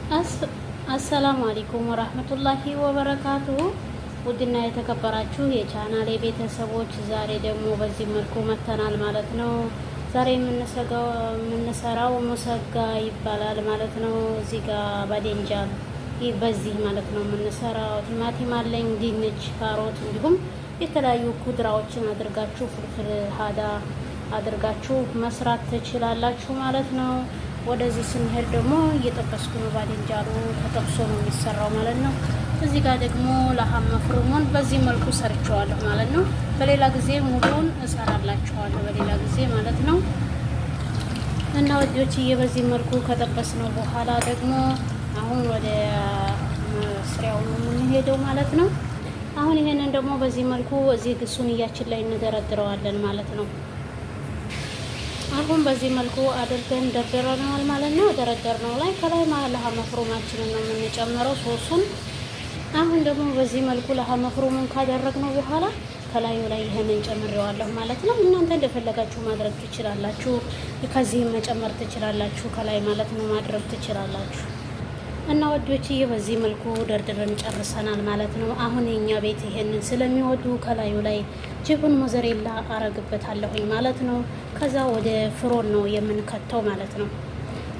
አሰላሙ አለይኩም ወራህመቱላሂ ወበረካቱ። ውድና የተከበራችሁ የቻናሌ ቤተሰቦች ዛሬ ደግሞ በዚህ መልኩ መተናል ማለት ነው። ዛሬ የምንሰራው ሙሰጋ ይባላል ማለት ነው። እዚህ ጋር ባዴንጃን በዚህ ማለት ነው የምንሰራው። ቲማቲም አለኝ፣ ድንች፣ ካሮት እንዲሁም የተለያዩ ኩድራዎችን አድርጋችሁ ፍልፍል ሀዳ አድርጋችሁ መስራት ትችላላችሁ ማለት ነው። ወደዚህ ስንሄድ ደግሞ እየጠበስኩ ነው። ባዴንጃኑ ተጠብሶ ነው የሚሰራው ማለት ነው። እዚህ ጋር ደግሞ ለሐም መፍሩሙን በዚህ መልኩ ሰርቸዋለሁ ማለት ነው። በሌላ ጊዜ ሙሉውን እሰራላችኋለሁ በሌላ ጊዜ ማለት ነው። እና ወዲዎችዬ በዚህ መልኩ ከጠበስ ነው በኋላ ደግሞ አሁን ወደ መስሪያው ነው የምንሄደው ማለት ነው። አሁን ይሄንን ደግሞ በዚህ መልኩ እዚህ ሱንያችን ላይ እንደረድረዋለን ማለት ነው። አሁን በዚህ መልኩ አድርገን ደርድረናል ማለት ነው። ደረደርነው ላይ ከላይ ለሐም መፍሩማችንን ነው የምንጨምረው ሶሱን። አሁን ደግሞ በዚህ መልኩ ለሐም መፍሩሙን ካደረግነው በኋላ ከላዩ ላይ ይሄንን ጨምሬዋለሁ ማለት ነው። እናንተ እንደፈለጋችሁ ማድረግ ትችላላችሁ። ከዚህም መጨመር ትችላላችሁ ከላይ ማለት ነው ማድረግ ትችላላችሁ። እና ወዶችዬ በዚህ መልኩ ደርድረን ጨርሰናል ማለት ነው። አሁን የኛ ቤት ይሄንን ስለሚወዱ ከላዩ ላይ ጅብን ሞዘሬላ አረግበታለሁኝ ማለት ነው። ከዛ ወደ ፍሮን ነው የምንከተው ማለት ነው።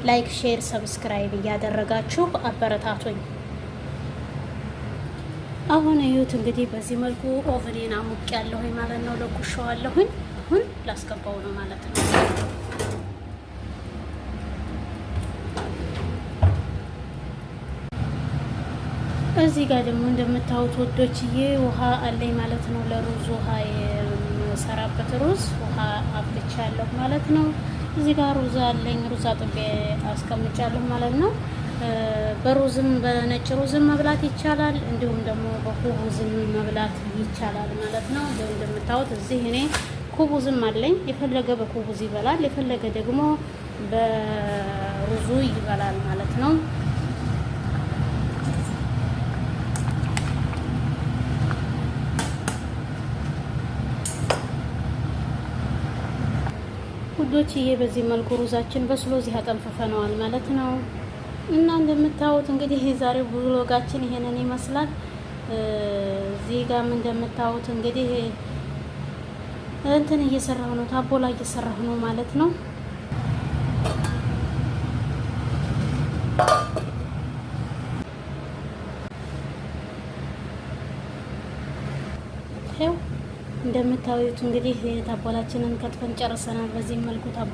ላይክ፣ ሼር፣ ሰብስክራይብ እያደረጋችሁ አበረታቱኝ። አሁን እዩት እንግዲህ በዚህ መልኩ ኦቨኔን አሙቅ ያለሁኝ ማለት ነው። ለኩሻዋለሁኝ። አሁን ላስገባው ነው ማለት ነው። እዚህ ጋር ደግሞ እንደምታዩት ወዶችዬ ውሃ አለኝ ማለት ነው። ለሩዝ ውሃ የሰራበት ሩዝ ውሃ አፍልቻለሁ ማለት ነው። እዚህ ጋር ሩዝ አለኝ። ሩዝ አጥቤ አስቀምጫለሁ ማለት ነው። በሩዝም በነጭ ሩዝም መብላት ይቻላል፣ እንዲሁም ደግሞ በኩቡዝም መብላት ይቻላል ማለት ነው። እንደምታዩት እዚህ እኔ ኩቡዝም አለኝ። የፈለገ በኩቡዝ ይበላል፣ የፈለገ ደግሞ በሩዙ ይበላል ማለት ነው። ውዶችዬ በዚህ መልኩ ሩዛችን በስሎ እዚህ አጠንፍፈነዋል ማለት ነው። እና እንደምታዩት እንግዲህ የዛሬው ብሎጋችን ይሄንን ይመስላል። እዚህ ጋርም እንደምታዩት እንግዲህ እንትን እየሰራሁ ነው፣ ታቦላ እየሰራሁ ነው ማለት ነው። እንደምታዩት እንግዲህ ታቦላችንን ከትፈን ጨርሰናል። በዚህ መልኩ